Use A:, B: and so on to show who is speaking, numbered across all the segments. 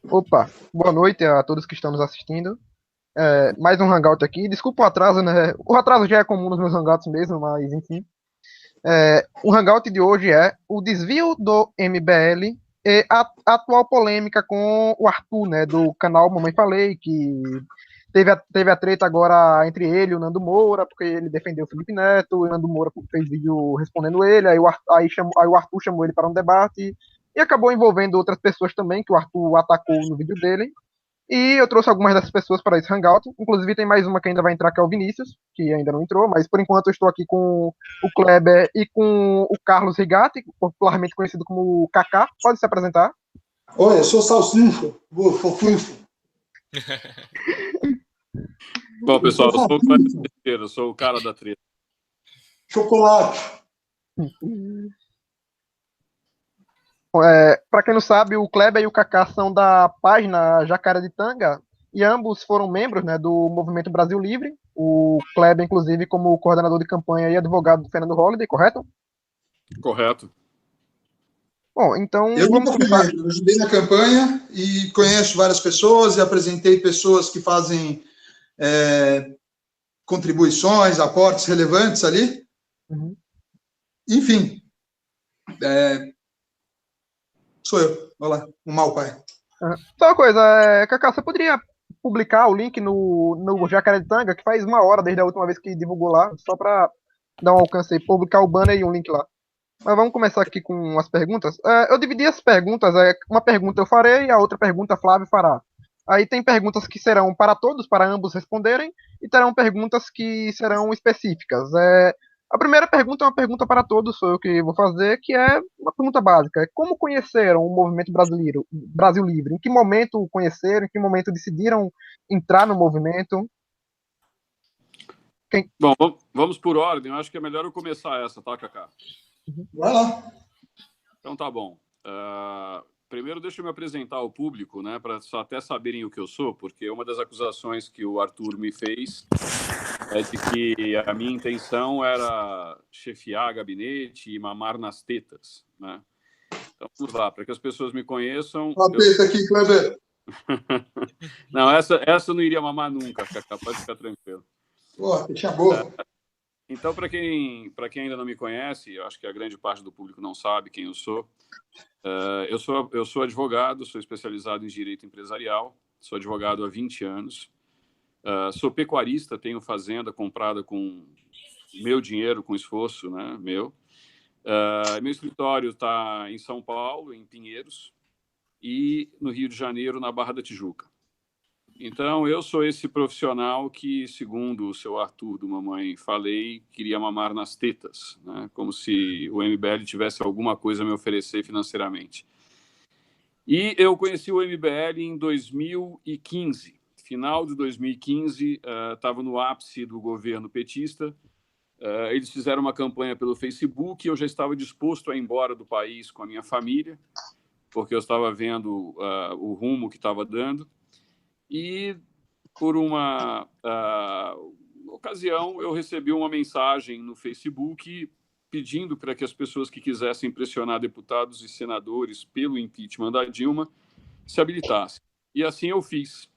A: Opa, boa noite a todos que estão nos assistindo. Mais um Hangout aqui. Desculpa o atraso, né? O atraso já é comum nos meus Hangouts mesmo, mas enfim. O Hangout de hoje é o desvio do MBL e a atual polêmica com o Arthur, né? Do canal Mamãe Falei, que teve a treta agora entre ele e o Nando Moura, porque ele defendeu o Felipe Neto, e o Nando Moura fez vídeo respondendo ele, aí o Arthur chamou ele para um debate e acabou envolvendo outras pessoas também, que o Arthur atacou no vídeo dele. E eu trouxe algumas dessas pessoas para esse Hangout. Inclusive, tem mais uma que ainda vai entrar, que é o Vinícius, que ainda não entrou, mas por enquanto eu estou aqui com o Kleber e com o Carlos Rigatti, popularmente conhecido como o Kaká. Pode se apresentar.
B: Oi, eu sou Salsinfo, Fofinfo.
C: Bom, pessoal, eu sou o cara da treta.
B: Chocolate.
A: Para quem não sabe, o Kleber e o Kaká são da página Jacaré de Tanga, e ambos foram membros, né, do Movimento Brasil Livre. O Kleber, inclusive, como coordenador de campanha e advogado do Fernando Holliday, correto?
C: Correto.
A: Bom, então
B: Eu
A: vamos
B: nunca fui
A: começar.
B: membro, eu ajudei na campanha e conheço várias pessoas e apresentei pessoas que fazem contribuições, aportes relevantes ali.
A: Uhum.
B: Enfim, sou eu. Olha lá, um mau pai.
A: Só uma coisa, Kaká, você poderia publicar o link no Jacaré de Tanga, que faz uma hora desde a última vez que divulgou lá, só para dar um alcance aí, publicar o banner e um link lá. Mas vamos começar aqui com as perguntas. Eu dividi as perguntas, uma pergunta eu farei, a outra pergunta Flávio fará. Aí tem perguntas que serão para todos, para ambos responderem, e terão perguntas que serão específicas. A primeira pergunta é uma pergunta para todos, sou eu que vou fazer, que é uma pergunta básica. Como conheceram o movimento brasileiro, Brasil Livre? Em que momento o conheceram? Em que momento decidiram entrar no movimento?
C: Bom, vamos por ordem. Eu acho que é melhor eu começar essa, tá, Kaká?
B: Vai lá.
C: Então tá bom. Primeiro, deixa eu me apresentar ao público, né, para até saberem o que eu sou, porque uma das acusações que o Arthur me fez é de que a minha intenção era chefiar gabinete e mamar nas tetas, né? Então vamos lá, para que as pessoas me conheçam.
B: Uma teta aqui, Kleber.
C: Não, essa eu não iria mamar nunca, Kaká, pode ficar tranquilo.
B: Pô, deixa a boca.
C: Então, para quem ainda não me conhece, eu acho que a grande parte do público não sabe quem eu sou. Eu sou advogado, sou especializado em direito empresarial, sou advogado há 20 anos. Sou pecuarista, tenho fazenda comprada com meu dinheiro, com esforço, né, meu. Meu escritório está em São Paulo, em Pinheiros, e no Rio de Janeiro, na Barra da Tijuca. Então, eu sou esse profissional que, segundo o seu Arthur do Mamãe Falei, queria mamar nas tetas, né? Como se o MBL tivesse alguma coisa a me oferecer financeiramente. E eu conheci o MBL em 2015. Final de 2015, estava no ápice do governo petista. Eles fizeram uma campanha pelo Facebook e eu já estava disposto a ir embora do país com a minha família, porque eu estava vendo o rumo que estava dando. E, por uma ocasião, eu recebi uma mensagem no Facebook pedindo para que as pessoas que quisessem pressionar deputados e senadores pelo impeachment da Dilma se habilitassem. E assim eu fiz.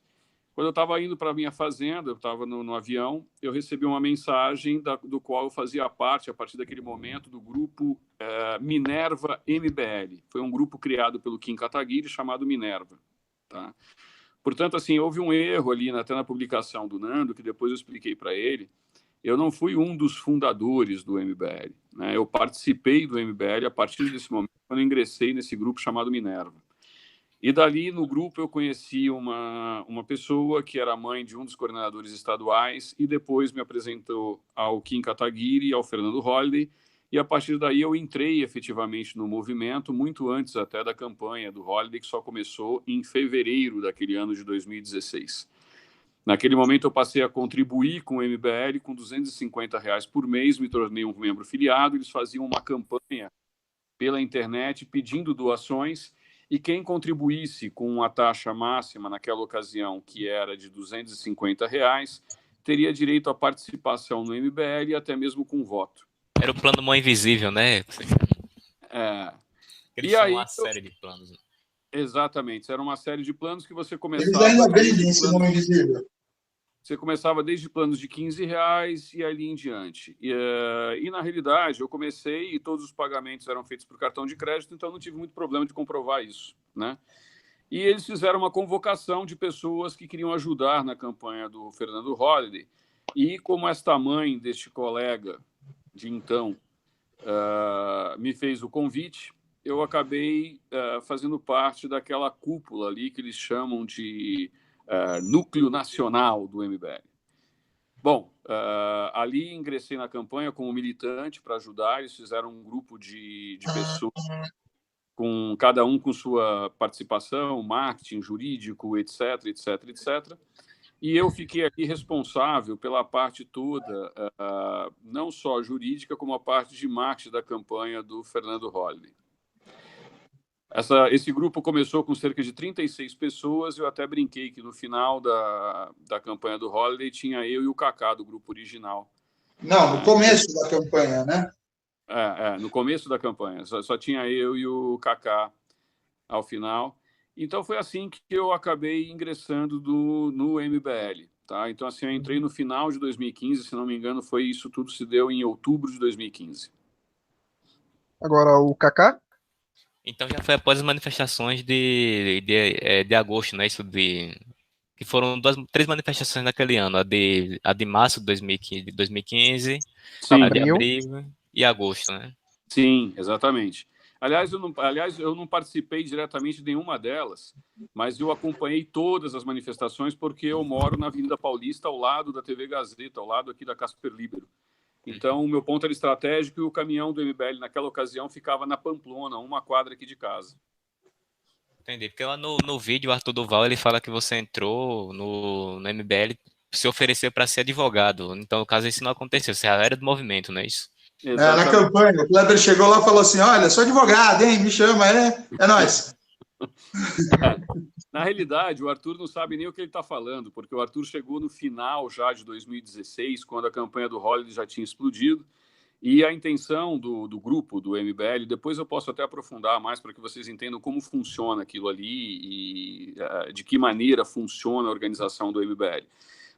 C: Quando eu estava indo para a minha fazenda, eu estava no avião, eu recebi uma mensagem do qual eu fazia parte, a partir daquele momento, do grupo Minerva MBL. Foi um grupo criado pelo Kim Kataguiri chamado Minerva, tá? Portanto, assim, houve um erro ali até na publicação do Nando, que depois eu expliquei para ele. Eu não fui um dos fundadores do MBL, né? Eu participei do MBL a partir desse momento, quando eu ingressei nesse grupo chamado Minerva. E dali, no grupo, eu conheci uma pessoa que era mãe de um dos coordenadores estaduais e depois me apresentou ao Kim Kataguiri e ao Fernando Holliday. E a partir daí eu entrei efetivamente no movimento, muito antes até da campanha do Holliday, que só começou em fevereiro daquele ano de 2016. Naquele momento eu passei a contribuir com o MBL com R$250 por mês, me tornei um membro filiado, eles faziam uma campanha pela internet pedindo doações e quem contribuísse com uma taxa máxima naquela ocasião, que era de R$250, teria direito à participação no MBL e até mesmo com voto.
D: Era o plano Mão Invisível, né?
C: É.
D: Eles
C: E
D: tinham
C: aí,
D: uma série de planos.
C: Exatamente. Era uma série de planos que você
B: Eles
C: começava
B: ainda vendem
C: desde
B: esse
C: planos,
B: nome invisível.
C: você começava desde planos de R$ 15 e ali em diante. E na realidade, eu comecei e todos os pagamentos eram feitos por cartão de crédito, então não tive muito problema de comprovar isso, né? E eles fizeram uma convocação de pessoas que queriam ajudar na campanha do Fernando Holliday. E como esta mãe deste colega de então me fez o convite, eu acabei fazendo parte daquela cúpula ali que eles chamam de núcleo nacional do MBL. Bom, ali ingressei na campanha como militante para ajudar. Eles fizeram um grupo de pessoas, com cada um com sua participação, marketing, jurídico, etc, etc, etc. E eu fiquei aqui responsável pela parte toda, não só jurídica, como a parte de marketing da campanha do Fernando Holliday. Esse grupo começou com cerca de 36 pessoas. Eu até brinquei que no final da campanha do Holliday tinha eu e o Kaká do grupo original.
B: Não, no começo da campanha, né?
C: No começo da campanha. Só tinha eu e o Kaká ao final. Então, foi assim que eu acabei ingressando no MBL. Tá? Então, assim, eu entrei no final de 2015, se não me engano, isso tudo se deu em outubro de 2015.
A: Agora, o Kaká?
D: Então já foi após as manifestações de agosto, né? Que foram três manifestações naquele ano, a de março de 2015,
C: Sim.
D: a de abril e agosto, né?
C: Sim, exatamente. Aliás, eu não participei diretamente de nenhuma delas, mas eu acompanhei todas as manifestações porque eu moro na Avenida Paulista, ao lado da TV Gazeta, ao lado aqui da Casper Libero. Então, o meu ponto era estratégico e o caminhão do MBL, naquela ocasião, ficava na Pamplona, uma quadra aqui de casa.
D: Entendi, porque lá no vídeo, o Arthur Duval, ele fala que você entrou no MBL, se ofereceu para ser advogado. Então, no caso, isso não aconteceu, você era do movimento, não é isso?
B: Na campanha, o Kleber chegou lá e falou assim, olha, sou advogado, hein, me chama, é nóis.
C: Na realidade, o Arthur não sabe nem o que ele está falando, porque o Arthur chegou no final já de 2016, quando a campanha do Holliday já tinha explodido, e a intenção do grupo, do MBL, depois eu posso até aprofundar mais para que vocês entendam como funciona aquilo ali e de que maneira funciona a organização do MBL.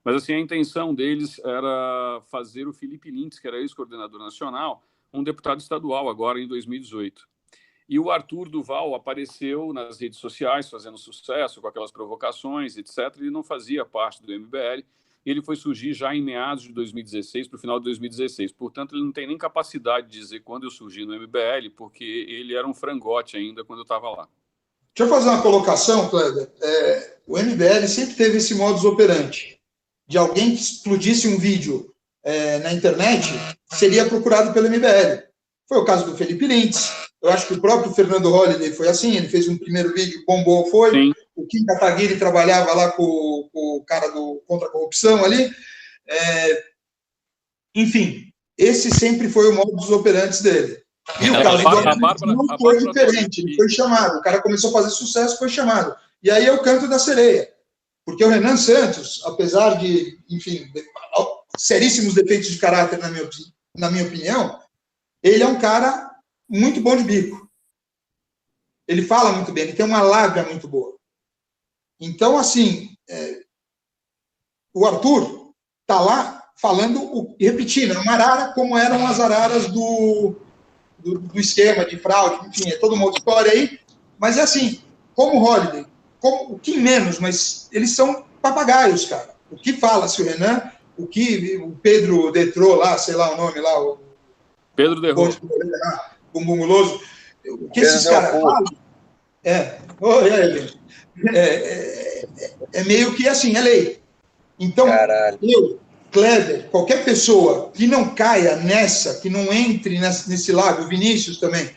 C: Mas, assim, a intenção deles era fazer o Felipe Lintz, que era ex-coordenador nacional, um deputado estadual agora em 2018. E o Arthur Duval apareceu nas redes sociais fazendo sucesso com aquelas provocações, etc. Ele não fazia parte do MBL. Ele foi surgir já em meados de 2016, para o final de 2016. Portanto, ele não tem nem capacidade de dizer quando eu surgi no MBL, porque ele era um frangote ainda quando eu estava lá.
B: Deixa eu fazer uma colocação, Kleber. O MBL sempre teve esse modus operandi. De alguém que explodisse um vídeo na internet, seria procurado pelo MBL. Foi o caso do Felipe Lintz. Eu acho que o próprio Fernando Holliday foi assim, ele fez um primeiro vídeo, bombou, foi. Sim. O Kim Kataguiri trabalhava lá com o cara do contra a corrupção ali. Enfim, esse sempre foi o modus operandi dele. E o caso do Holliday não foi diferente, ele foi chamado. O cara começou a fazer sucesso, foi chamado. E aí é o canto da sereia. Porque o Renan Santos, apesar de, enfim, seríssimos defeitos de caráter, na minha opinião, ele é um cara muito bom de bico. Ele fala muito bem, ele tem uma lábia muito boa. Então, assim, o Arthur está lá falando, repetindo, uma arara como eram as araras do esquema de fraude, enfim, é toda uma outra história aí, mas é assim, como o Holliday, como o que menos, mas eles são papagaios, cara. O que fala-se o Renan, o que o Pedro Detrô lá, sei lá o nome lá, o
C: Pedro Derro,
B: o Bumuloso, o que esses caras falam é meio que assim, é lei. Então, eu, Kleber, qualquer pessoa que não caia nessa, que não entre nesse lábio, o Vinícius também,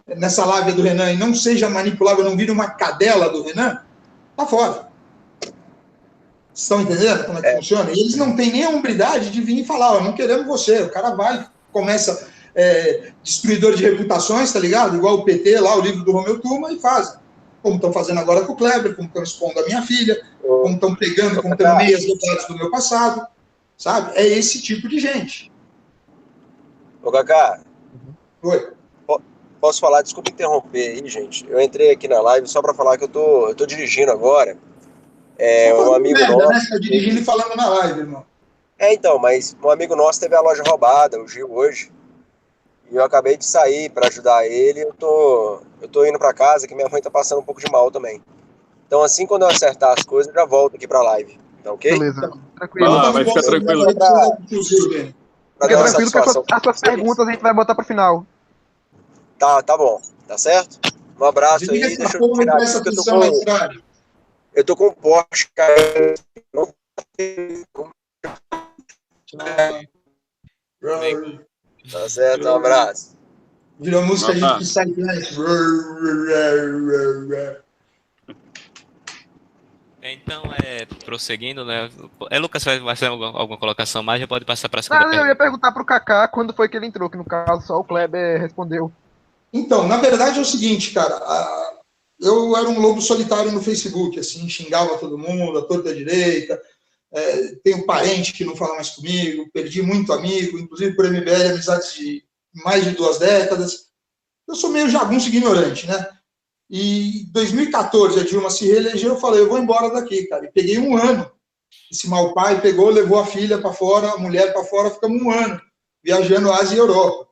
B: nessa lábia do Renan, e não seja manipulável, não vire uma cadela do Renan, tá fora. Estão entendendo como é que funciona? E eles não têm nem a hombridade de vir e falar, não queremos você. O cara vai, começa destruidor de reputações, tá ligado? Igual o PT lá, o livro do Romeu Turma, e fazem. Como estão fazendo agora com o Kleber, como estão expondo a minha filha, como estão pegando, contando meias verdades do meu passado, sabe? É esse tipo de gente.
E: Ô, Kaká.
B: Oi.
E: posso falar, desculpa interromper aí, gente. Eu entrei aqui na live só para falar que eu tô dirigindo agora. Um amigo nosso...
B: né? Você tá dirigindo e falando na live, irmão.
E: Então, mas um amigo nosso teve a loja roubada, o Gil, hoje. E eu acabei de sair para ajudar ele. Eu tô indo para casa, que minha mãe tá passando um pouco de mal também. Então, assim, quando eu acertar as coisas, eu já volto aqui para a live. Tá ok?
A: Beleza, tranquilo.
C: Vai ficar tranquilo.
A: Fica tranquilo que as suas perguntas a gente vai botar pro final.
E: Tá bom. Tá certo? Um abraço aí. Deixa eu tirar aqui, porque eu tô com um Porsche, cara. Tá certo, um abraço.
B: Virou música de Psytrance.
D: Então, prosseguindo, né? Lucas, vai fazer alguma colocação mais? Já pode passar para a segunda pergunta.
A: Eu ia perguntar pro Kaká quando foi que ele entrou, que no caso só o Kleber respondeu.
B: Então, na verdade é o seguinte, cara, eu era um lobo solitário no Facebook, assim, xingava todo mundo, a torta direita, tenho parente que não fala mais comigo, perdi muito amigo, inclusive por MBL, amizades de mais de 2 décadas. Eu sou meio jagunço ignorante, né? E em 2014, a Dilma se reelegeu, eu falei, eu vou embora daqui, cara. E peguei 1 ano. Esse mau pai pegou, levou a filha para fora, a mulher para fora, ficamos 1 ano, viajando Ásia e Europa.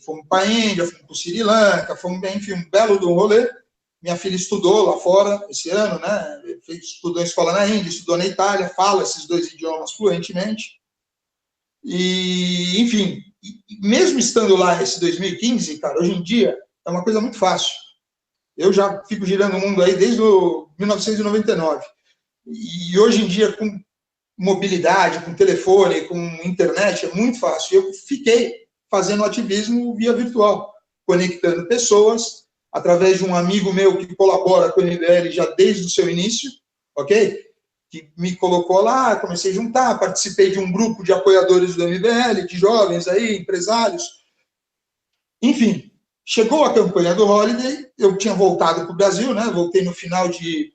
B: Fomos para a Índia, fomos para o Sri Lanka, fomos, enfim, um belo de um rolê. Minha filha estudou lá fora esse ano, né? Estudou em escola na Índia, estudou na Itália, fala esses 2 idiomas fluentemente. E, enfim, mesmo estando lá esse 2015, cara, hoje em dia é uma coisa muito fácil. Eu já fico girando o mundo aí desde 1999. E hoje em dia, com mobilidade, com telefone, com internet, é muito fácil. Eu fiquei fazendo ativismo via virtual, conectando pessoas, através de um amigo meu que colabora com o MBL já desde o seu início, ok? Que me colocou lá, comecei a juntar, participei de um grupo de apoiadores do MBL, de jovens aí, empresários. Enfim, chegou a campanha do Holiday, eu tinha voltado para o Brasil, né? Voltei no final de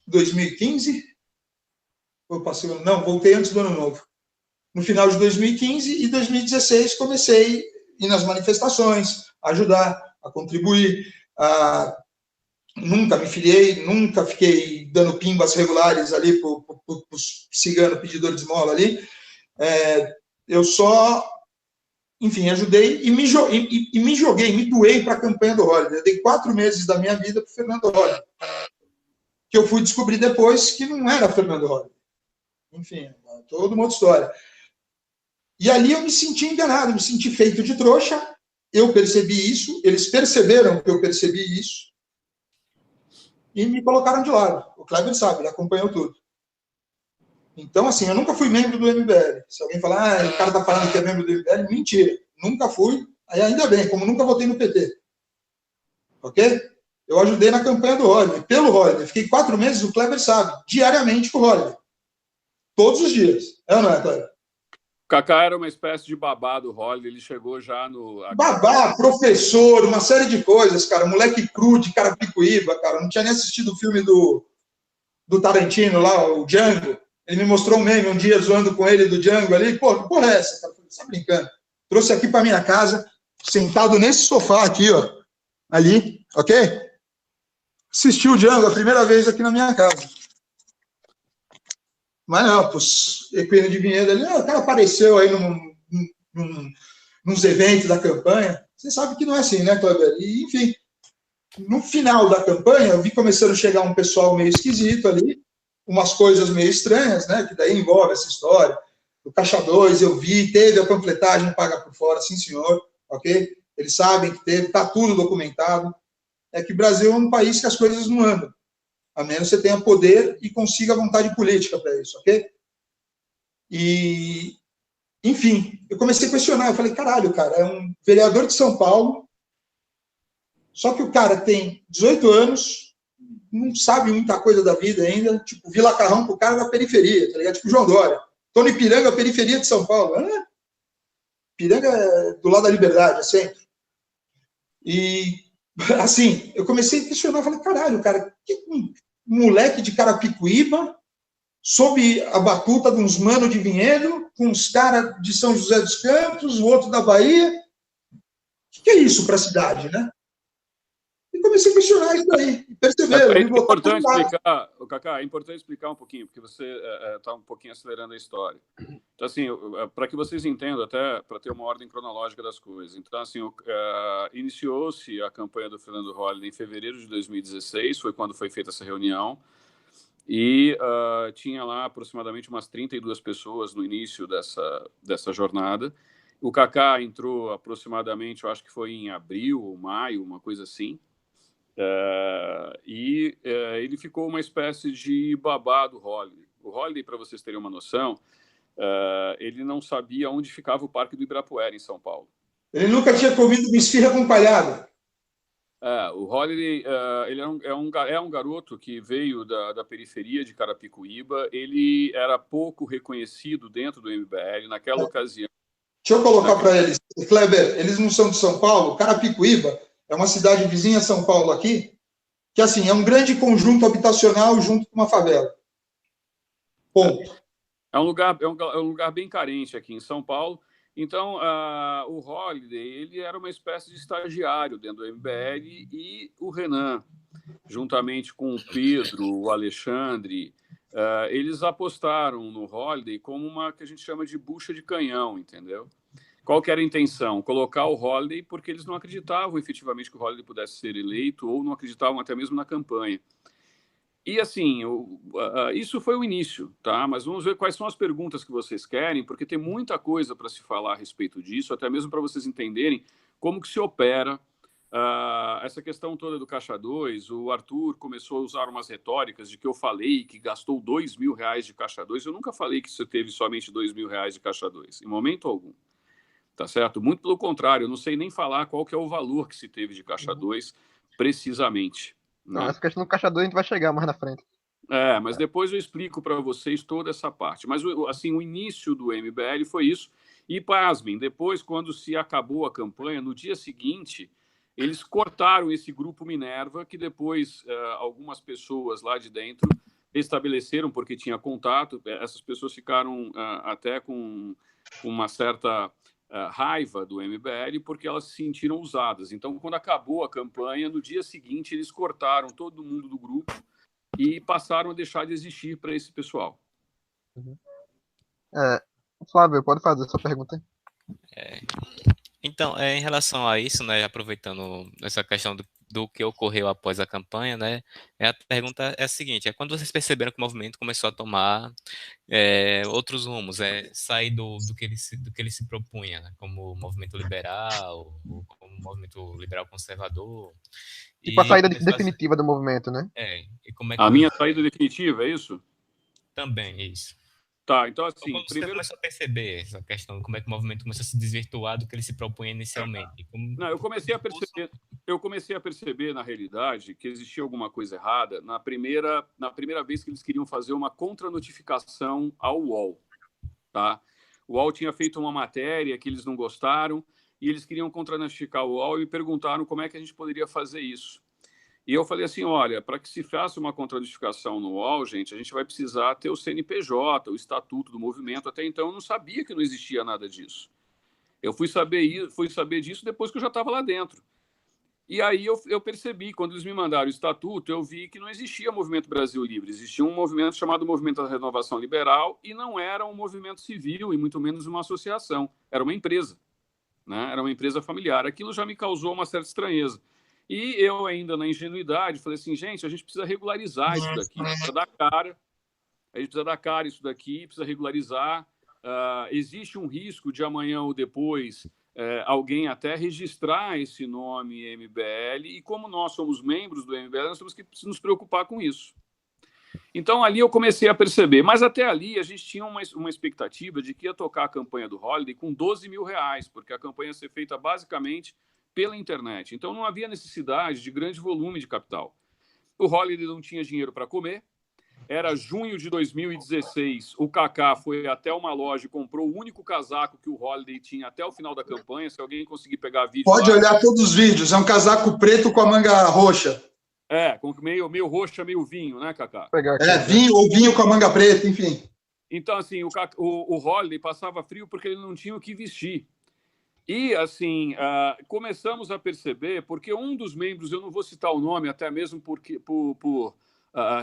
B: 2015. Voltei antes do Ano Novo. No final de 2015 e 2016 comecei a ir nas manifestações, a ajudar, a contribuir. Nunca me filiei, nunca fiquei dando pimbas regulares ali para os ciganos pedidores de esmola ali. Eu só, enfim, ajudei e me joguei, me doei para a campanha do Holiday. Eu dei 4 meses da minha vida para o Fernando Holiday, que eu fui descobrir depois que não era Fernando Holiday. Enfim, toda uma outra história. E ali eu me senti enganado, me senti feito de trouxa. Eu percebi isso, eles perceberam que eu percebi isso e me colocaram de lado. O Kleber sabe, ele acompanhou tudo. Então, assim, eu nunca fui membro do MBL. Se alguém falar, o cara tá falando que é membro do MBL, mentira. Nunca fui. Aí ainda bem, como nunca votei no PT. Ok? Eu ajudei na campanha do Holiday, pelo Holiday. Fiquei 4 meses, o Kleber sabe, diariamente com o Holiday. Todos os dias. É ou não é, Kleber?
C: O Kaká era uma espécie de babá do Holiday, ele chegou já no...
B: Babá, professor, uma série de coisas, cara. Moleque cru de Carapicuíba, cara. Não tinha nem assistido o filme do Tarantino lá, o Django. Ele me mostrou um meme um dia zoando com ele do Django ali. Pô, que porra é essa, cara? Você tá brincando? Trouxe aqui pra minha casa, sentado nesse sofá aqui, ó. Ali, ok? Assisti o Django a primeira vez aqui na minha casa. Mas não, pros Equino de Vinhedo ali, o cara apareceu aí nos eventos da campanha. Você sabe que não é assim, né, Kleber? E, enfim, no final da campanha, eu vi começando a chegar um pessoal meio esquisito ali, umas coisas meio estranhas, né, que daí envolve essa história. O Caixa 2, eu vi, teve a panfletagem paga por fora, sim, senhor, ok? Eles sabem que teve, está tudo documentado. É que o Brasil é um país que as coisas não andam. A menos você tenha poder e consiga vontade política para isso, ok? E, enfim, eu comecei a questionar. Eu falei, caralho, cara, é um vereador de São Paulo, só que o cara tem 18 anos, não sabe muita coisa da vida ainda, tipo, Vila Carrão pro cara da periferia, tá ligado? Tipo, João Dória. Tô no Ipiranga, periferia de São Paulo. Ipiranga é do lado da Liberdade, é centro. E, assim, eu comecei a questionar. Eu falei, caralho, cara, que moleque de Carapicuíba, sob a batuta de uns manos de Vinhedo, com uns caras de São José dos Campos, o outro da Bahia. O que é isso para a cidade, né? E comecei a questionar isso daí, e perceberam.
C: É importante explicar, Cacá, é importante explicar um pouquinho, porque você está um pouquinho acelerando a história. Então, assim, para que vocês entendam, até para ter uma ordem cronológica das coisas. Então, assim, iniciou-se a campanha do Fernando Holliday em fevereiro de 2016, foi quando foi feita essa reunião, e tinha lá aproximadamente umas 32 pessoas no início dessa jornada. O Cacá entrou aproximadamente, eu acho que foi em abril ou maio, uma coisa assim. Ele ficou uma espécie de babá do Holliday. O Holliday, para vocês terem uma noção, ele não sabia onde ficava o Parque do Ibirapuera, em São Paulo.
B: Ele nunca tinha comido uma esfirra com palhada.
C: O Holliday ele é um garoto que veio da periferia de Carapicuíba. Ele era pouco reconhecido dentro do MBL naquela ocasião.
B: Deixa eu colocar para eles. Kleber, eles não são de São Paulo. Carapicuíba é uma cidade vizinha a São Paulo aqui, que assim, é um grande conjunto habitacional junto com uma favela. Ponto.
C: É um lugar bem carente aqui em São Paulo. Então, o Holliday, ele era uma espécie de estagiário dentro do MBL, e o Renan, juntamente com o Pedro, o Alexandre, eles apostaram no Holliday como uma que a gente chama de bucha de canhão, entendeu? Qual que era a intenção? Colocar o Holliday porque eles não acreditavam efetivamente que o Holliday pudesse ser eleito, ou não acreditavam até mesmo na campanha. E, assim, isso foi o início, tá? Mas vamos ver quais são as perguntas que vocês querem, porque tem muita coisa para se falar a respeito disso, até mesmo para vocês entenderem como que se opera essa questão toda do Caixa 2. O Arthur começou a usar umas retóricas de que eu falei que gastou R$2.000 de Caixa 2. Eu nunca falei que você teve somente R$2.000 de Caixa 2, em momento algum. Tá certo? Muito pelo contrário, eu não sei nem falar qual que é o valor que se teve de Caixa 2 precisamente.
A: Não,
C: Né?
A: essa questão do Caixa 2 a gente vai chegar mais na frente.
C: Mas depois eu explico para vocês toda essa parte. Mas, assim, o início do MBL foi isso. E, pasmem, depois, quando se acabou a campanha, no dia seguinte, eles cortaram esse grupo Minerva, que depois algumas pessoas lá de dentro estabeleceram, porque tinha contato. Essas pessoas ficaram até com uma certa raiva do MBL, porque elas se sentiram usadas. Então, quando acabou a campanha, no dia seguinte, eles cortaram todo mundo do grupo e passaram a deixar de existir para esse pessoal.
A: Flávio, pode fazer a sua pergunta.
D: Então, em relação a isso, né, aproveitando essa questão do que ocorreu após a campanha, né, a pergunta é a seguinte: quando vocês perceberam que o movimento começou a tomar outros rumos, sair do que ele se propunha, né, como movimento liberal, como movimento liberal conservador.
A: Tipo a saída definitiva do movimento, né?
D: E como é que
C: a minha saída definitiva, é isso?
D: Também, é isso.
C: Tá, então assim...
D: Como você começou a perceber essa questão, como é que o movimento começou a se desvirtuar do que ele se propunha inicialmente?
C: Não, eu comecei a perceber, na realidade, que existia alguma coisa errada na primeira vez que eles queriam fazer uma contranotificação ao UOL. Tá? O UOL tinha feito uma matéria que eles não gostaram, e eles queriam contranotificar o UOL e me perguntaram como é que a gente poderia fazer isso. E eu falei assim, olha, para que se faça uma contranotificação no UOL, gente, a gente vai precisar ter o CNPJ, o estatuto do movimento. Até então eu não sabia que não existia nada disso. Eu fui saber disso depois que eu já estava lá dentro. E aí eu percebi, quando eles me mandaram o estatuto, eu vi que não existia Movimento Brasil Livre. Existia um movimento chamado Movimento da Renovação Liberal, e não era um movimento civil, e muito menos uma associação. Era uma empresa, né? Era uma empresa familiar. Aquilo já me causou uma certa estranheza. E eu, ainda na ingenuidade, falei assim, gente, a gente precisa regularizar isso daqui, precisa dar cara, a gente precisa dar cara isso daqui, precisa regularizar. Existe um risco de amanhã ou depois alguém até registrar esse nome MBL, e como nós somos membros do MBL, nós temos que nos preocupar com isso. Então, ali eu comecei a perceber, mas até ali a gente tinha uma expectativa de que ia tocar a campanha do Holliday com R$12.000, porque a campanha ia ser feita basicamente pela internet. Então, não havia necessidade de grande volume de capital. O Holliday não tinha dinheiro para comer. Era junho de 2016. O Kaká foi até uma loja e comprou o único casaco que o Holliday tinha até o final da campanha. Se alguém conseguir pegar vídeo...
B: Pode olhar todos os vídeos. É um casaco preto com a manga roxa.
C: Com meio roxa, meio vinho, né, Kaká?
B: Vinho com a manga preta, enfim.
C: Então, assim, o Holliday passava frio porque ele não tinha o que vestir. E, assim, começamos a perceber, porque um dos membros, eu não vou citar o nome, até mesmo porque, por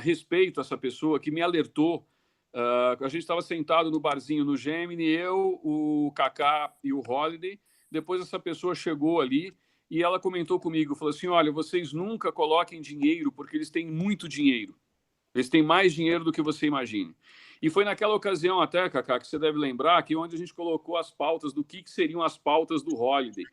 C: respeito a essa pessoa que me alertou. A gente estava sentado no barzinho no Gemini, eu, o Kaká e o Holiday. Depois essa pessoa chegou ali e ela comentou comigo, falou assim, olha, vocês nunca coloquem dinheiro, porque eles têm muito dinheiro. Eles têm mais dinheiro do que você imagina. E foi naquela ocasião até, Kaká, que você deve lembrar, que onde a gente colocou as pautas do que seriam as pautas do Holiday,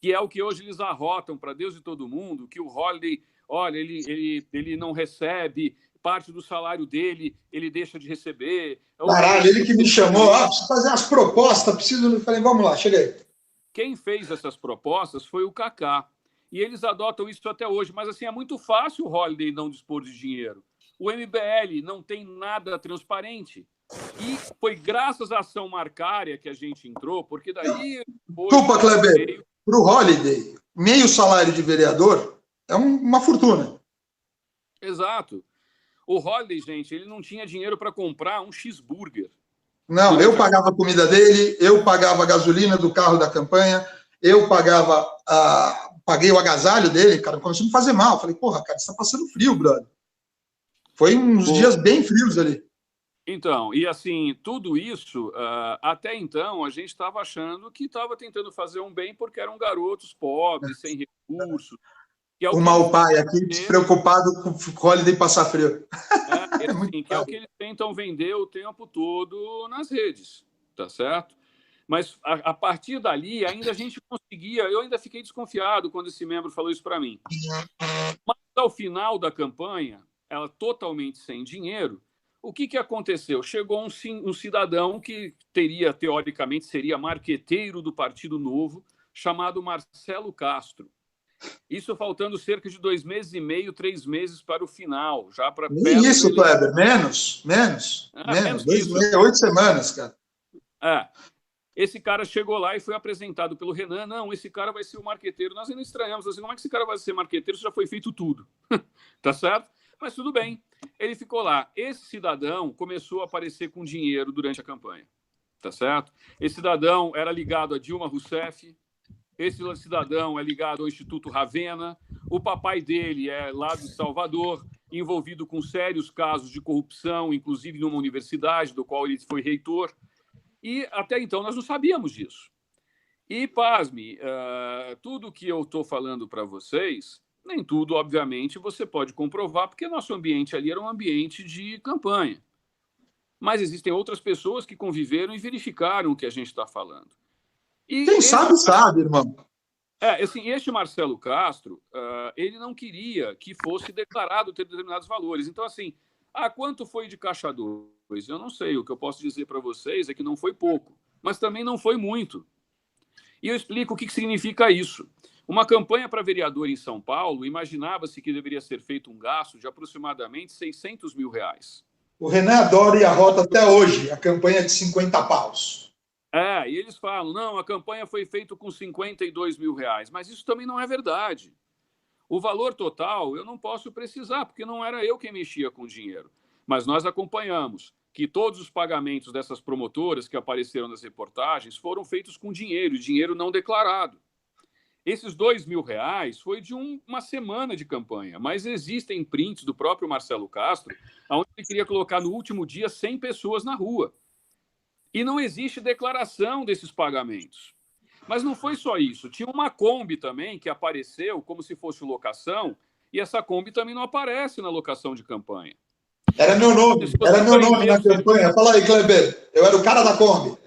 C: que é o que hoje eles arrotam para Deus e todo mundo, que o Holiday, olha, ele não recebe parte do salário dele, ele deixa de receber.
B: Caralho, ele que me chamou, preciso fazer umas propostas, preciso... Eu falei, vamos lá, chega aí.
C: Quem fez essas propostas foi o Kaká. E eles adotam isso até hoje. Mas, assim, é muito fácil o Holiday não dispor de dinheiro. O MBL não tem nada transparente. E foi graças à ação marcária que a gente entrou, porque daí...
B: Desculpa, Kleber, para o Holiday, meio salário de vereador é uma fortuna.
C: Exato. O Holiday, gente, ele não tinha dinheiro para comprar um cheeseburger.
B: Não, eu pagava a comida dele, eu pagava a gasolina do carro da campanha, eu paguei o agasalho dele, cara, começou a me fazer mal. Eu falei, porra, cara, você tá passando frio, brother. Foi uns dias bem frios ali.
C: Então, e assim, tudo isso, até então, a gente estava achando que estava tentando fazer um bem porque eram garotos pobres, sem recursos. Que é o
B: mau pai aqui, despreocupado com o Holiday passar frio.
C: Assim, que é o que eles tentam vender o tempo todo nas redes, tá certo? Mas a partir dali, ainda a gente conseguia... Eu ainda fiquei desconfiado quando esse membro falou isso para mim. Mas ao final da campanha, ela totalmente sem dinheiro, o que aconteceu? Chegou um cidadão que teoricamente, seria marqueteiro do Partido Novo, chamado Marcelo Castro. Isso faltando cerca de 2 meses e meio, 3 meses para o final. Já para
B: isso, Kleber, menos. 8 semanas, cara.
C: Esse cara chegou lá e foi apresentado pelo Renan. Não, esse cara vai ser o marqueteiro. Nós ainda estranhamos. Assim, como é que esse cara vai ser marqueteiro? Isso já foi feito tudo. Tá certo? Mas tudo bem. Ele ficou lá. Esse cidadão começou a aparecer com dinheiro durante a campanha. Tá certo? Esse cidadão era ligado a Dilma Rousseff. Esse cidadão é ligado ao Instituto Ravenna. O papai dele é lá de Salvador, envolvido com sérios casos de corrupção, inclusive numa universidade, do qual ele foi reitor. E até então nós não sabíamos disso. E, pasme, tudo que eu estou falando para vocês, nem tudo, obviamente, você pode comprovar, porque nosso ambiente ali era um ambiente de campanha. Mas existem outras pessoas que conviveram e verificaram o que a gente está falando.
B: E quem sabe, irmão.
C: Assim, este Marcelo Castro, ele não queria que fosse declarado ter determinados valores. Então, assim, quanto foi de caixa 2? Eu não sei. O que eu posso dizer para vocês é que não foi pouco, mas também não foi muito. E eu explico o que significa isso. Uma campanha para vereador em São Paulo, imaginava-se que deveria ser feito um gasto de aproximadamente R$600 mil.
B: O Renan adora e arrota até hoje a campanha de 50 paus.
C: E eles falam, não, a campanha foi feita com R$52 mil, mas isso também não é verdade. O valor total eu não posso precisar, porque não era eu quem mexia com o dinheiro. Mas nós acompanhamos que todos os pagamentos dessas promotoras que apareceram nas reportagens foram feitos com dinheiro não declarado. Esses R$2 mil foi de uma semana de campanha, mas existem prints do próprio Marcelo Castro, onde ele queria colocar no último dia 100 pessoas na rua. E não existe declaração desses pagamentos. Mas não foi só isso. Tinha uma Kombi também que apareceu como se fosse locação, e essa Kombi também não aparece na locação de campanha.
B: Era meu nome na campanha. Fala aí, Kleber. Eu era o cara da Kombi.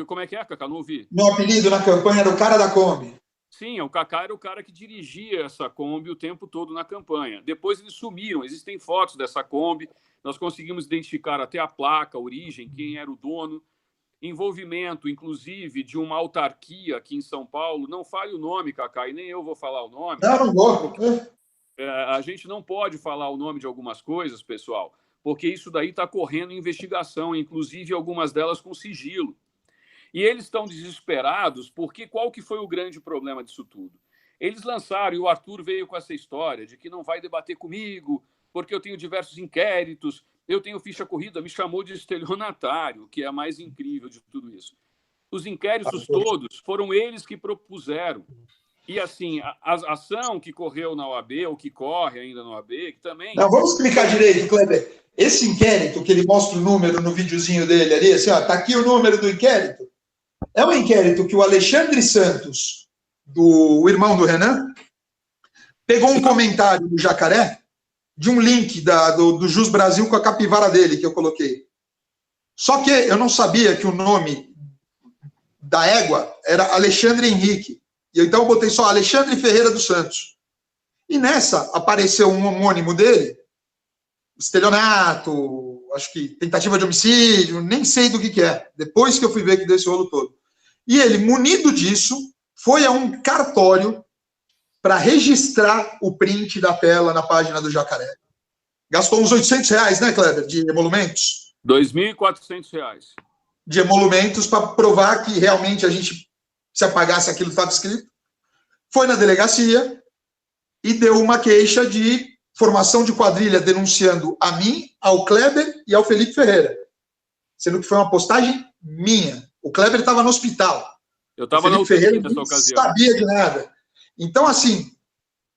C: Como é que é, Kaká? Não ouvi.
B: Meu apelido na campanha era o cara da Kombi.
C: Sim, o Kaká era o cara que dirigia essa Kombi o tempo todo na campanha. Depois eles sumiram. Existem fotos dessa Kombi. Nós conseguimos identificar até a placa, a origem, quem era o dono. Envolvimento, inclusive, de uma autarquia aqui em São Paulo. Não fale o nome, Kaká, e nem eu vou falar o nome.
B: Não vou.
C: A gente não pode falar o nome de algumas coisas, pessoal, porque isso daí está correndo investigação, inclusive algumas delas com sigilo. E eles estão desesperados porque qual que foi o grande problema disso tudo? Eles lançaram, e o Arthur veio com essa história de que não vai debater comigo, porque eu tenho diversos inquéritos, eu tenho ficha corrida, me chamou de estelionatário, que é a mais incrível de tudo isso. Os inquéritos todos foram eles que propuseram. E, assim, a ação que correu na OAB, ou que corre ainda na OAB, que também...
B: Não, vamos explicar direito, Kleber. Esse inquérito, que ele mostra o número no videozinho dele ali, assim, ó, tá aqui o número do inquérito. É um inquérito que o Alexandre Santos, o irmão do Renan, pegou um comentário do Jacaré, de um link do Jus Brasil com a capivara dele, que eu coloquei. Só que eu não sabia que o nome da égua era Alexandre Henrique. E então eu botei só Alexandre Ferreira dos Santos. E nessa apareceu um homônimo dele, estelionato, acho que tentativa de homicídio, nem sei do que é. Depois que eu fui ver que deu esse rolo todo. E ele, munido disso, foi a um cartório para registrar o print da tela na página do Jacaré. Gastou uns R$800, né, Kleber, de emolumentos?
C: R$2.400.
B: De emolumentos para provar que realmente a gente, se apagasse aquilo que estava escrito. Foi na delegacia e deu uma queixa de formação de quadrilha denunciando a mim, ao Kleber e ao Felipe Ferreira. Sendo que foi uma postagem minha. O Kleber estava no hospital.
C: Eu estava na UTI nessa ocasião.
B: Não sabia de nada. Então, assim,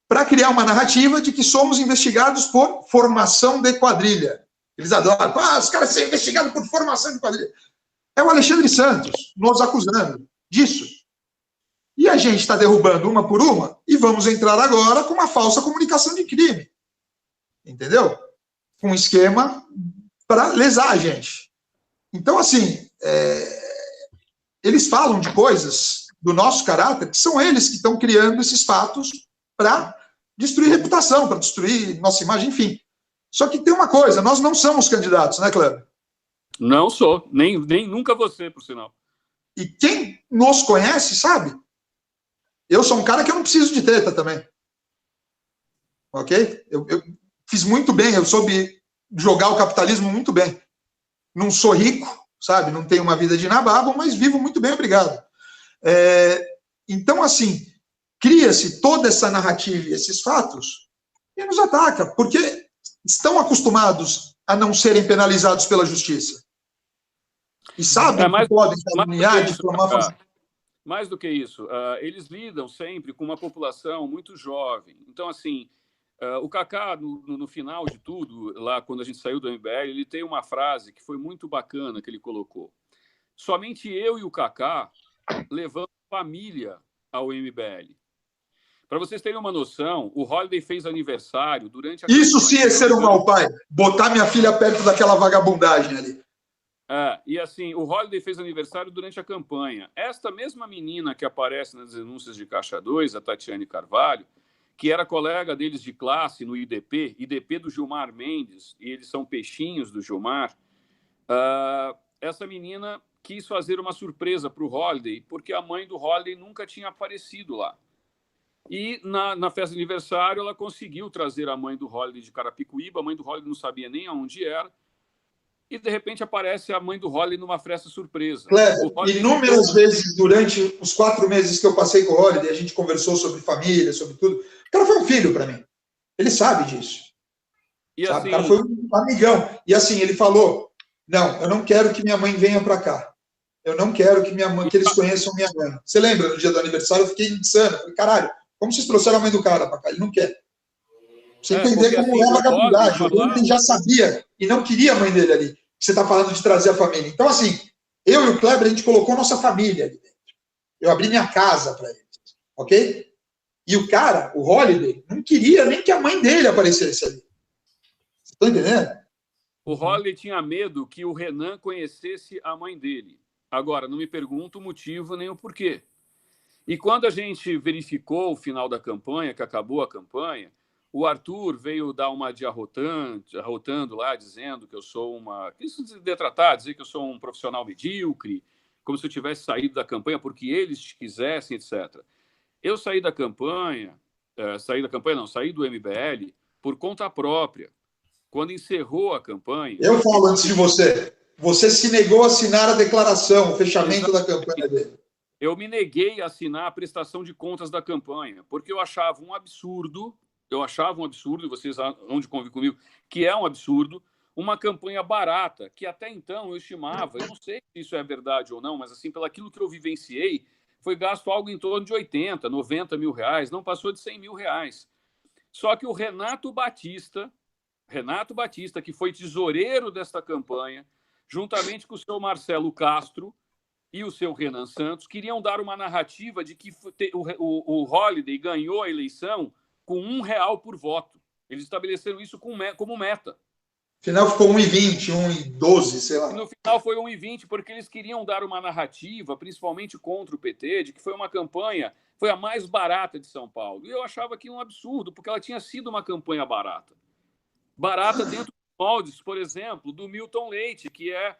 B: para criar uma narrativa de que somos investigados por formação de quadrilha. Eles adoram. Os caras são investigados por formação de quadrilha. É o Alexandre Santos nos acusando disso. E a gente está derrubando uma por uma e vamos entrar agora com uma falsa comunicação de crime. Entendeu? Com um esquema para lesar a gente. Então, assim, eles falam de coisas do nosso caráter que são eles que estão criando esses fatos para destruir reputação, para destruir nossa imagem, enfim. Só que tem uma coisa, nós não somos candidatos, né, Kleber?
C: Não sou, nem nunca você, por sinal.
B: E quem nos conhece sabe. Eu sou um cara que eu não preciso de treta também. Ok? Eu fiz muito bem, eu soube jogar o capitalismo muito bem. Não sou rico, sabe? Não tenho uma vida de nababo, mas vivo muito bem, obrigado. Então, assim, cria-se toda essa narrativa e esses fatos e nos ataca, porque estão acostumados a não serem penalizados pela justiça. E sabem que podem caluniar, difamar...
C: Mais do que isso, eles lidam sempre com uma população muito jovem. Então, assim, o Kaká, no final de tudo, lá quando a gente saiu do MBL, ele tem uma frase que foi muito bacana que ele colocou. Somente eu e o Kaká levamos família ao MBL. Para vocês terem uma noção, o Holliday fez aniversário durante a...
B: Isso sim é ser um mau pai. Botar minha filha perto daquela vagabundagem ali.
C: E assim, o Holliday fez aniversário durante a campanha. Esta mesma menina que aparece nas denúncias de Caixa 2, a Tatiane Carvalho, que era colega deles de classe no IDP do Gilmar Mendes, e eles são peixinhos do Gilmar, essa menina quis fazer uma surpresa para o Holliday, porque a mãe do Holliday nunca tinha aparecido lá. E na festa de aniversário ela conseguiu trazer a mãe do Holliday de Carapicuíba, a mãe do Holliday não sabia nem aonde era, e de repente aparece a mãe do Holliday numa festa surpresa.
B: Kleber, inúmeras vezes durante os 4 meses que eu passei com o Holliday, a gente conversou sobre família, sobre tudo. O cara foi um filho para mim. Ele sabe disso.
C: E
B: sabe?
C: Assim...
B: O cara foi um amigão. E assim, ele falou, não, eu não quero que minha mãe venha para cá. Eu não quero que que eles conheçam minha mãe. Você lembra, no dia do aniversário, eu fiquei insano. Falei, caralho, como vocês trouxeram a mãe do cara para cá? Ele não quer. Você entender como
C: assim,
B: é a vagabundagem. Ele já sabia e não queria a mãe dele ali. Você está falando de trazer a família. Então, assim, eu e o Kleber, a gente colocou nossa família ali dentro. Eu abri minha casa para eles. Ok? E o cara, o Holliday, não queria nem que a mãe dele aparecesse ali. Você está entendendo?
C: O Holliday tinha medo que o Renan conhecesse a mãe dele. Agora, não me pergunto o motivo nem o porquê. E quando a gente verificou o final da campanha, que acabou a campanha, o Arthur veio dar uma de arrotando lá, dizendo que eu sou uma... Isso de detratar, dizer que eu sou um profissional medíocre, como se eu tivesse saído da campanha porque eles quisessem, etc. Eu saí da campanha, saí do MBL por conta própria. Quando encerrou a campanha...
B: Eu falo antes de você. Você se negou a assinar a declaração, o fechamento da campanha dele.
C: Eu me neguei a assinar a prestação de contas da campanha, porque eu achava um absurdo, e vocês hão de convir comigo, que é um absurdo, uma campanha barata, que até então eu estimava, eu não sei se isso é verdade ou não, mas assim, pelo aquilo que eu vivenciei, foi gasto algo em torno de 80, 90 mil reais, não passou de 100 mil reais. Só que o Renato Batista, que foi tesoureiro desta campanha, juntamente com o seu Marcelo Castro e o seu Renan Santos, queriam dar uma narrativa de que o Holliday ganhou a eleição com R$1 por voto. Eles estabeleceram isso como meta.
B: No final ficou 1,20, 1,12, sei lá.
C: E no final foi 1,20, porque eles queriam dar uma narrativa, principalmente contra o PT, de que foi uma campanha, foi a mais barata de São Paulo. E eu achava aquilo um absurdo, porque ela tinha sido uma campanha barata. Barata dentro dos moldes, por exemplo, do Milton Leite, que é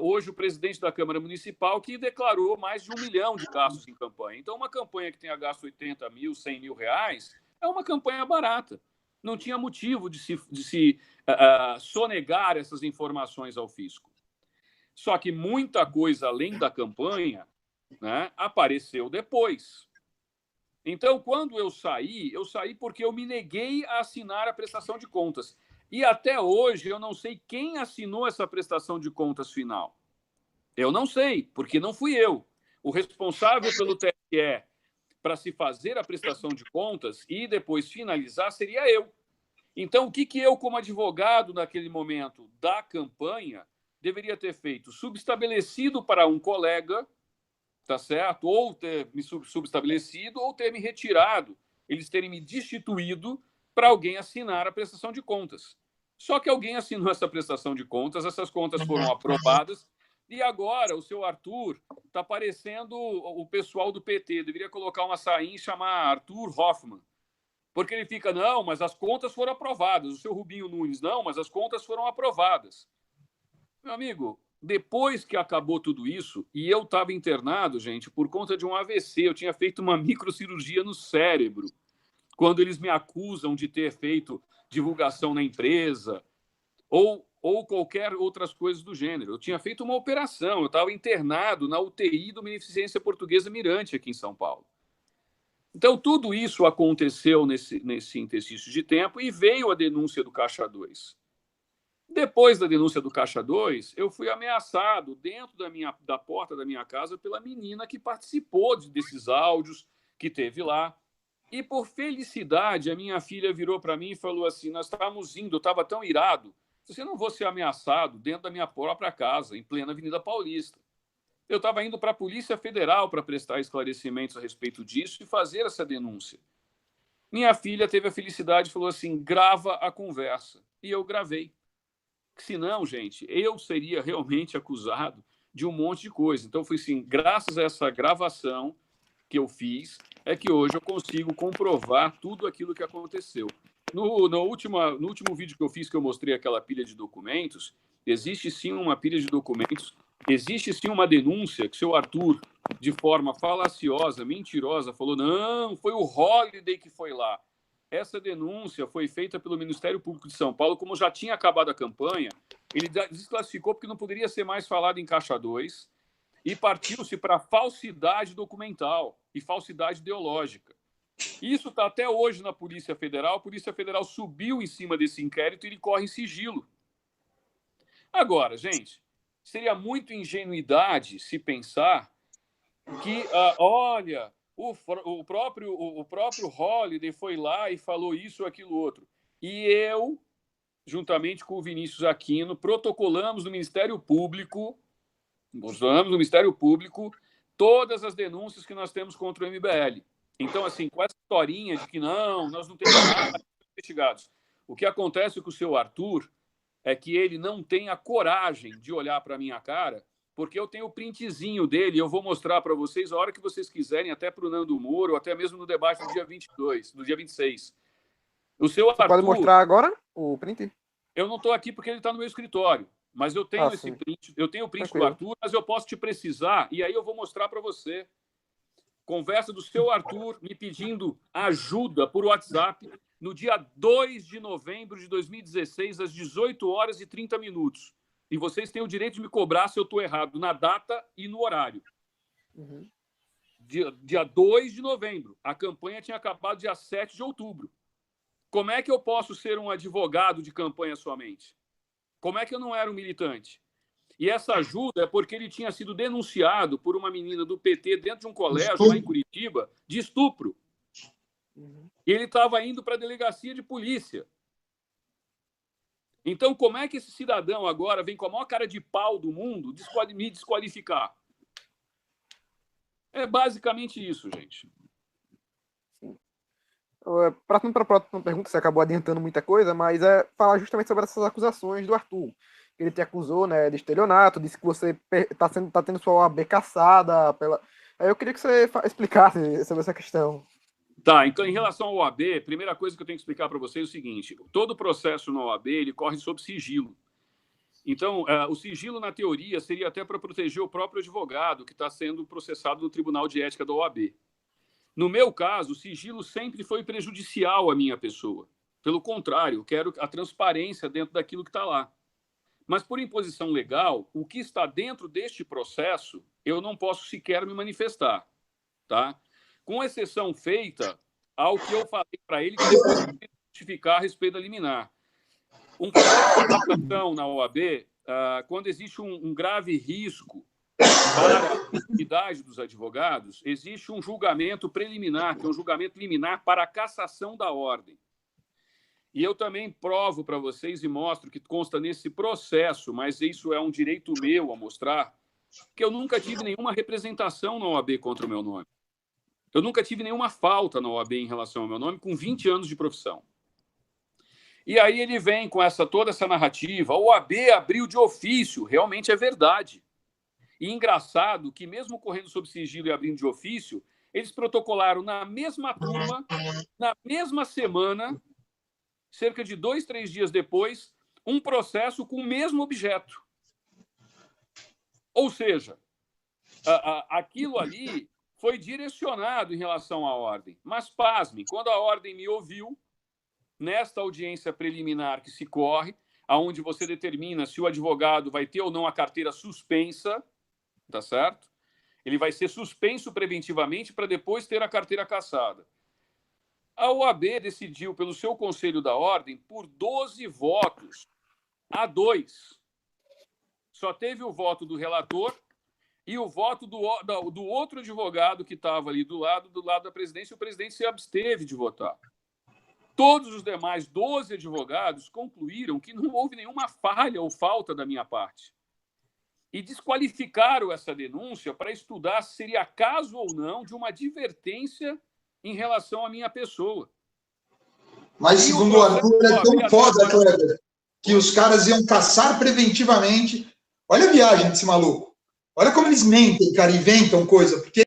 C: hoje o presidente da Câmara Municipal, que declarou mais de 1 milhão de gastos em campanha. Então, uma campanha que tenha gasto 80 mil, 100 mil reais, é uma campanha barata. Não tinha motivo de se sonegar essas informações ao fisco. Só que muita coisa além da campanha, né, apareceu depois. Então, quando eu saí porque eu me neguei a assinar a prestação de contas. E até hoje eu não sei quem assinou essa prestação de contas final. Eu não sei, porque não fui eu. O responsável pelo TSE para se fazer a prestação de contas e depois finalizar seria eu. Então, o que eu, como advogado naquele momento da campanha, deveria ter feito? Subestabelecido para um colega, tá certo? Ou ter me subestabelecido, ou ter me retirado, eles terem me destituído para alguém assinar a prestação de contas. Só que alguém assinou essa prestação de contas, essas contas foram aprovadas, e agora o seu Arthur está parecendo o pessoal do PT, deveria colocar uma sainha e chamar Arthur Hoffmann, porque ele fica, não, mas as contas foram aprovadas, o seu Rubinho Nunes, não, mas as contas foram aprovadas. Meu amigo, depois que acabou tudo isso, e eu estava internado, gente, por conta de um AVC, eu tinha feito uma microcirurgia no cérebro, quando eles me acusam de ter feito divulgação na empresa ou qualquer outras coisas do gênero. Eu tinha feito uma operação, eu estava internado na UTI do Beneficência Portuguesa Mirante, aqui em São Paulo. Então, tudo isso aconteceu nesse interstício de tempo e veio a denúncia do Caixa 2. Depois da denúncia do Caixa 2, eu fui ameaçado dentro da porta da minha casa pela menina que participou desses áudios que teve lá. E, por felicidade, a minha filha virou para mim e falou assim, nós estávamos indo, eu estava tão irado, eu não vou ser ameaçado dentro da minha própria casa, em plena Avenida Paulista. Eu estava indo para a Polícia Federal para prestar esclarecimentos a respeito disso e fazer essa denúncia. Minha filha teve a felicidade e falou assim, grava a conversa. E eu gravei. Senão, gente, eu seria realmente acusado de um monte de coisa. Então, foi assim, graças a essa gravação que eu fiz, é que hoje eu consigo comprovar tudo aquilo que aconteceu. No último vídeo que eu fiz, que eu mostrei aquela pilha de documentos, existe sim uma pilha de documentos, existe sim uma denúncia que o seu Arthur, de forma falaciosa, mentirosa, falou, não, foi o Holliday que foi lá. Essa denúncia foi feita pelo Ministério Público de São Paulo, como já tinha acabado a campanha, ele desclassificou porque não poderia ser mais falado em Caixa 2 e partiu-se para falsidade documental e falsidade ideológica. Isso está até hoje na Polícia Federal. A Polícia Federal subiu em cima desse inquérito e ele corre em sigilo. Agora, gente, seria muito ingenuidade se pensar que, olha, o próprio Holliday foi lá e falou isso ou aquilo outro. E eu, juntamente com o Vinícius Aquino, protocolamos no Ministério Público todas as denúncias que nós temos contra o MBL. Então, assim, com essa historinha de que não, nós não temos nada investigados. O que acontece com o seu Arthur é que ele não tem a coragem de olhar para a minha cara, porque eu tenho o printzinho dele e eu vou mostrar para vocês a hora que vocês quiserem, até para o Nando Moro, ou até mesmo no debate do dia 22, do dia 26. O seu Arthur...
A: Pode mostrar agora o print?
C: Eu não estou aqui porque ele está no meu escritório, mas eu tenho esse print. Eu tenho o print do Arthur, mas eu posso te precisar e aí eu vou mostrar para você. Conversa do seu Arthur me pedindo ajuda por WhatsApp no dia 2 de novembro de 2016, às 18h30. E vocês têm o direito de me cobrar se eu estou errado na data e no horário.
A: Uhum.
C: Dia 2 de novembro. A campanha tinha acabado dia 7 de outubro. Como é que eu posso ser um advogado de campanha somente? Como é que eu não era um militante? E essa ajuda é porque ele tinha sido denunciado por uma menina do PT dentro de um colégio lá em Curitiba de estupro. E ele estava indo para a delegacia de polícia. Então, como é que esse cidadão agora vem com a maior cara de pau do mundo me desqualificar? É basicamente isso, gente.
A: Para a próxima pergunta, você acabou adiantando muita coisa, mas é falar justamente sobre essas acusações do Arthur. Ele te acusou, né, de estelionato, disse que você tá tendo sua OAB cassada pela... Eu queria que você explicasse sobre essa questão.
C: Tá, então em relação ao OAB, a primeira coisa que eu tenho que explicar para vocês é o seguinte: todo processo no OAB ele corre sob sigilo. Então, o sigilo, na teoria, seria até para proteger o próprio advogado que está sendo processado no Tribunal de Ética da OAB. No meu caso, o sigilo sempre foi prejudicial à minha pessoa. Pelo contrário, eu quero a transparência dentro daquilo que está lá. Mas, por imposição legal, o que está dentro deste processo, eu não posso sequer me manifestar. Tá? Com exceção feita ao que eu falei para ele, que depois eu vou justificar a respeito da liminar. Um processo de imputação na OAB, quando existe um grave risco para a atividade dos advogados, existe um julgamento preliminar, que é um julgamento liminar para a cassação da ordem. E eu também provo para vocês e mostro que consta nesse processo, mas isso é um direito meu a mostrar, que eu nunca tive nenhuma representação na OAB contra o meu nome. Eu nunca tive nenhuma falta na OAB em relação ao meu nome, com 20 anos de profissão. E aí ele vem com toda essa narrativa, a OAB abriu de ofício, realmente é verdade. E engraçado que, mesmo correndo sob sigilo e abrindo de ofício, eles protocolaram na mesma turma, na mesma semana, cerca de 2, 3 dias depois, um processo com o mesmo objeto. Ou seja, aquilo ali foi direcionado em relação à ordem. Mas, pasmem, quando a ordem me ouviu, nesta audiência preliminar que se corre, aonde você determina se o advogado vai ter ou não a carteira suspensa, tá certo? Ele vai ser suspenso preventivamente para depois ter a carteira cassada. A OAB decidiu, pelo seu Conselho da Ordem, por 12 votos a 2. Só teve o voto do relator e o voto do outro advogado que estava ali do lado da presidência, e o presidente se absteve de votar. Todos os demais 12 advogados concluíram que não houve nenhuma falha ou falta da minha parte. E desqualificaram essa denúncia para estudar se seria caso ou não de uma advertência em relação à minha pessoa.
B: Mas, segundo o Arthur, é tão foda, Kleber, que os caras iam caçar preventivamente. Olha a viagem desse maluco. Olha como eles mentem, cara, inventam coisa. Porque